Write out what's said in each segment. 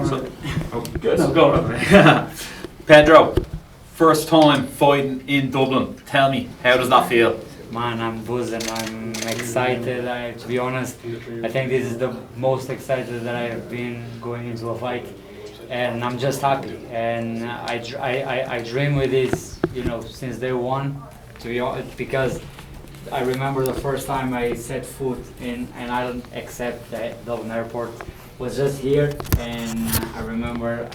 So, oh, good. No, go on. Pedro, first time fighting in Dublin. Tell me, how does that feel? Man, I'm buzzing. I'm excited. To be honest, I think this is the most excited that I've been going into a fight, and I'm just happy. And I dream with this, since day one. To be honest, because I remember the first time I set foot in an island except the Dublin airport was just here, and I remember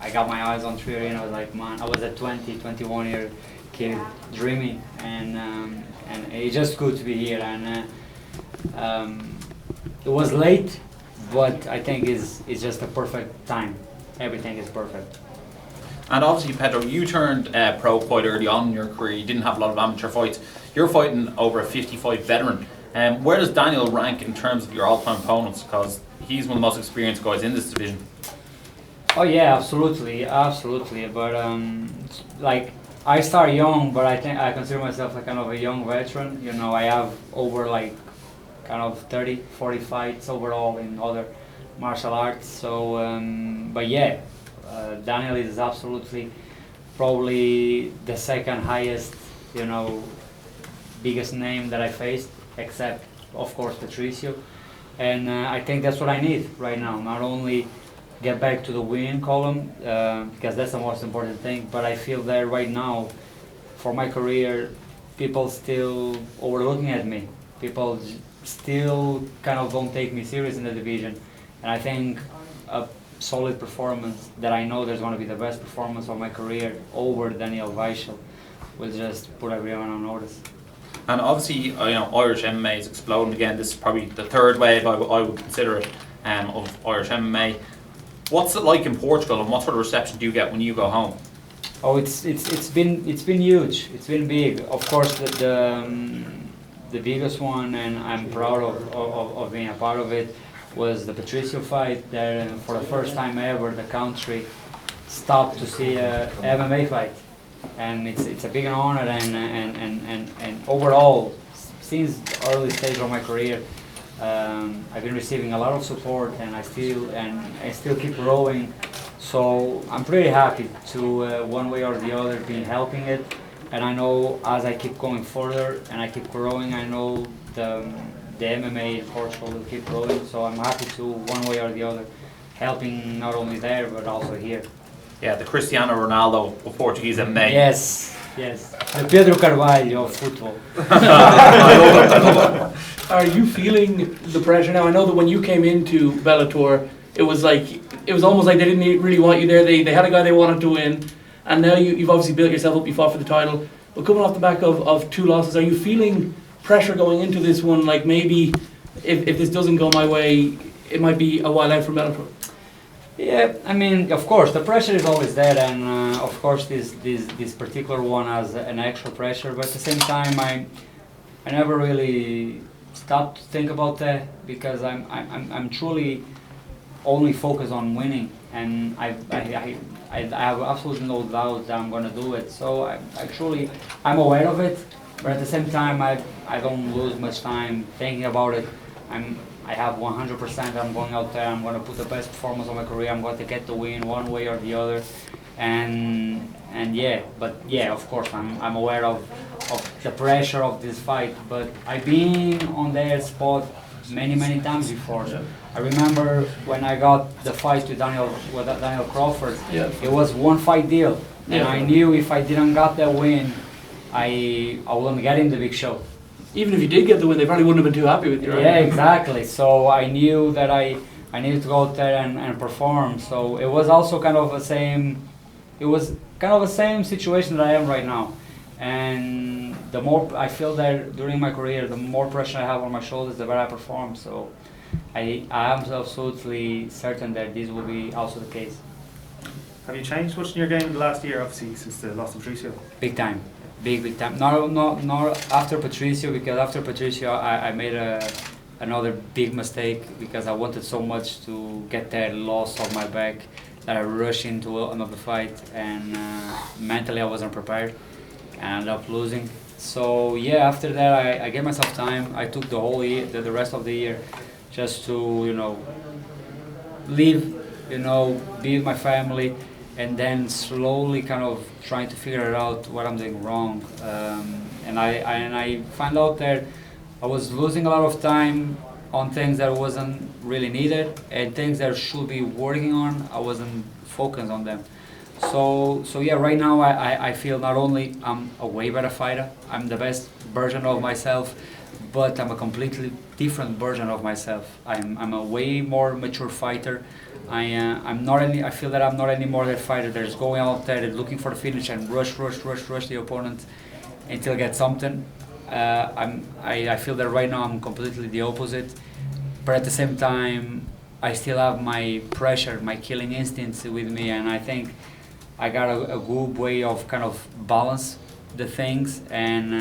I got my eyes on theory, and I was like, man, I was a 21 year kid dreaming, and it's just good to be here. And it was late, but I think it's just a perfect time. Everything is perfect. And obviously, Pedro, you turned pro quite early on in your career. You didn't have a lot of amateur fights. You're fighting over a 55 veteran. Where does Daniel rank in terms of your all-time opponents? Because he's one of the most experienced guys in this division. Oh yeah, absolutely. But like, I start young, but I think I consider myself like kind of a young veteran. I have over like kind of 30, 40 fights overall in other martial arts. So, but yeah. Daniel is absolutely probably the second highest, biggest name that I faced, except of course Patricio. And I think that's what I need right now. Not only get back to the win column, because that's the most important thing, but I feel that right now, for my career, people still overlooking at me. People still kind of don't take me serious in the division. And I think solid performance that I know there's going to be the best performance of my career over Daniel Weichel will just put everyone on notice. And obviously, Irish MMA is exploding again. This is probably the third wave I would consider it of Irish MMA. What's it like in Portugal, and what sort of reception do you get when you go home? Oh, it's been huge. It's been big. Of course, the biggest one, and I'm proud of being a part of it, was the Patricio fight. There, for the first time ever, the country stopped to see a MMA fight, and it's a big honor. And overall, since the early stage of my career, I've been receiving a lot of support, and I still keep growing. So I'm pretty happy to one way or the other be helping it. And I know as I keep going further and I keep growing, I know the MMA in Portugal will keep growing, so I'm happy to, one way or the other, helping not only there but also here. Yeah, the Cristiano Ronaldo of Portuguese MMA. Yes, the Pedro Carvalho of football. I love it. Are you feeling the pressure now? I know that when you came into Bellator, it was almost like they didn't really want you there. They had a guy they wanted to win, and now you've obviously built yourself up. You fought for the title, but coming off the back of two losses, are you feeling pressure going into this one, like maybe if this doesn't go my way, it might be a while out for Bellator? Yeah, I mean, of course, the pressure is always there, and of course this particular one has an extra pressure, but at the same time, I never really stopped to think about that, because I'm truly only focused on winning, and I have absolutely no doubt that I'm going to do it. So I'm aware of it. But at the same time, I don't lose much time thinking about it. I have 100%. I'm going out there. I'm going to put the best performance of my career. I'm going to get the win one way or the other. And yeah, but yeah, of course, I'm aware of the pressure of this fight. But I've been on their spot many times before. Yeah. I remember when I got the fight with Daniel Crawford. Yeah. It was one fight deal, and I knew if I didn't got that win, I wouldn't get in the big show. Even if you did get the win, they probably wouldn't have been too happy with you, right? Yeah, exactly. So I knew that I needed to go out there and perform. So it was also kind of the same. It was kind of the same situation that I am right now. And the more I feel that during my career, the more pressure I have on my shoulders, the better I perform. So I am absolutely certain that this will be also the case. Have you changed much in your game in the last year, obviously, since the loss of Patricio? Big time. Big time. Not after Patricio, because after Patricio I made another big mistake, because I wanted so much to get that loss off my back that I rushed into another fight, and mentally I wasn't prepared and I ended up losing. So yeah, after that I gave myself time. I took the whole year, the rest of the year, just to live you know, be with my family, and then slowly kind of trying to figure out what I'm doing wrong. And I found out that I was losing a lot of time on things that wasn't really needed, and things that I should be working on, I wasn't focused on them. So yeah, right now I feel not only I'm a way better fighter, I'm the best version of myself, but I'm a completely different version of myself. I'm a way more mature fighter. I'm not any. I feel that I'm not anymore that fighter that's going out there and looking for the finish and rush the opponent until get something. I feel that right now I'm completely the opposite, but at the same time I still have my pressure, my killing instincts with me, and I think I got a good way of kind of balance the things, and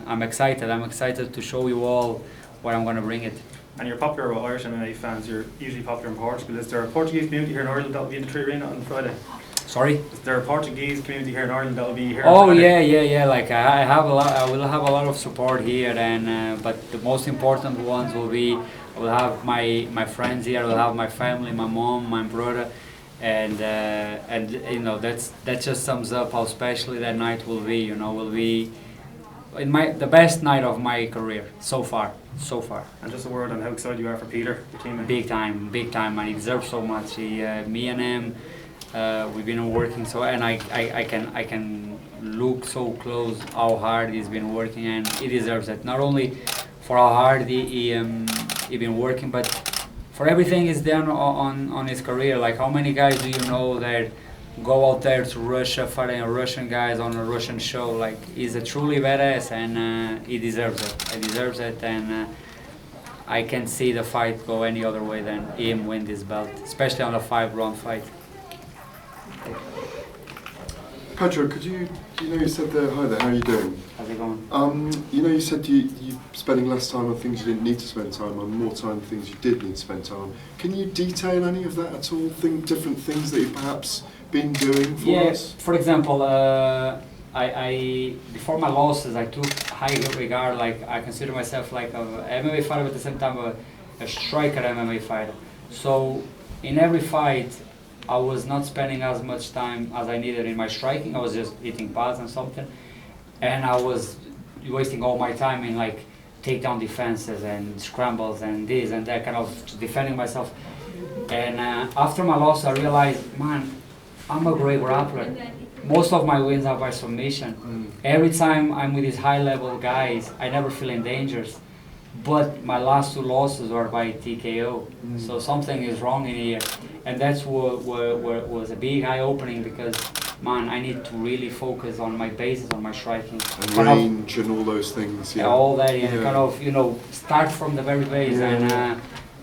I'm excited. I'm excited to show you all where I'm going to bring it. And you're popular with Irish MMA fans, you're usually popular in Portugal. Is there a Portuguese community here in Ireland that will be in the Tree Arena on Friday? Sorry? Is there a Portuguese community here in Ireland that will be here Oh on Friday? yeah. Like I have a lot. I will have a lot of support here, and but the most important ones will be I will have my friends here. I will have my family, my mom, my brother, and you know that just sums up how special that night will be. You know, will be the best night of my career so far. And just a word on how excited you are for Peter, your teammate. Big time, man. He deserves so much. Me and him. We've been working so, and I can look so close how hard he's been working, and he deserves it. Not only for how hard he been working, but for everything he's done on his career. Like how many guys do you know that go out there to Russia fighting Russian guys on a Russian show? Like he's a truly badass, and he deserves it. He deserves it, and I can't see the fight go any other way than him win this belt, especially on a 5-round fight. Pedro, you said there, hi there, how are you doing? How's it going? You said you're spending less time on things you didn't need to spend time on, more time on things you did need to spend time on. Can you detail any of that at all? Different things that you've perhaps been doing for us? For example, I before my losses, I took high regard. Like I consider myself like a MMA fighter, but at the same time a striker MMA fighter. So in every fight, I was not spending as much time as I needed in my striking. I was just hitting pads and something, and I was wasting all my time in like takedown defenses and scrambles and this and that, kind of defending myself. And after my loss, I realized, man, I'm a great grappler. Most of my wins are by submission. Every time I'm with these high-level guys, I never feel in danger. But my last 2 losses were by TKO. So something is wrong in here. And that's what was a big eye-opening, because, man, I need to really focus on my bases, on my striking. And range and all those things, yeah. All that, and kind of, start from the very base.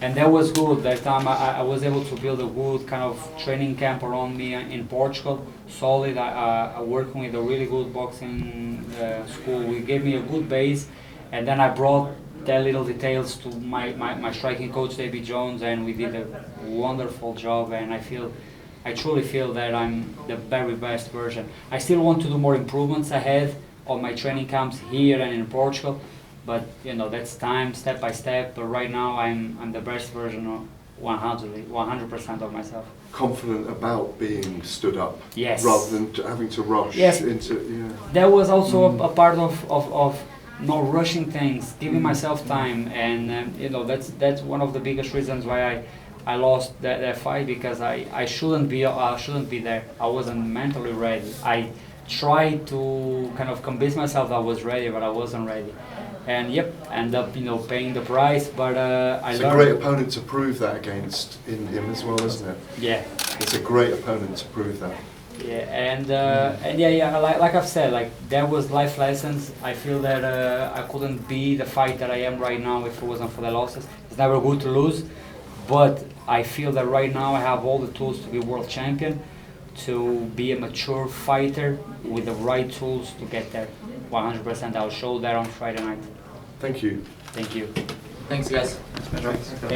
And that was good. That time I was able to build a good kind of training camp around me in Portugal, solid. I working with a really good boxing school. We gave me a good base, and then I brought that little details to my striking coach, David Jones, and we did a wonderful job, and I truly feel that I'm the very best version. I still want to do more improvements ahead on my training camps here and in Portugal, but that's time, step by step. But right now I'm the best version of 100% of myself. Confident about being stood up, yes, rather than having to rush into. Yeah. That was also a part of not rushing things, giving myself time, and that's one of the biggest reasons why I lost that fight, because I shouldn't be there. I wasn't mentally ready. I tried to kind of convince myself I was ready, but I wasn't ready. And end up paying the price. But it's a great opponent to prove that against in him as well, isn't it? Yeah, it's a great opponent to prove that. Yeah, and like I've said, like there was life lessons. I feel that I couldn't be the fight that I am right now if it wasn't for the losses. It's never good to lose, but I feel that right now I have all the tools to be world champion, to be a mature fighter with the right tools to get there. 100%. I'll show that on Friday night. Thank you. Thank you. Thanks, guys. Thank you.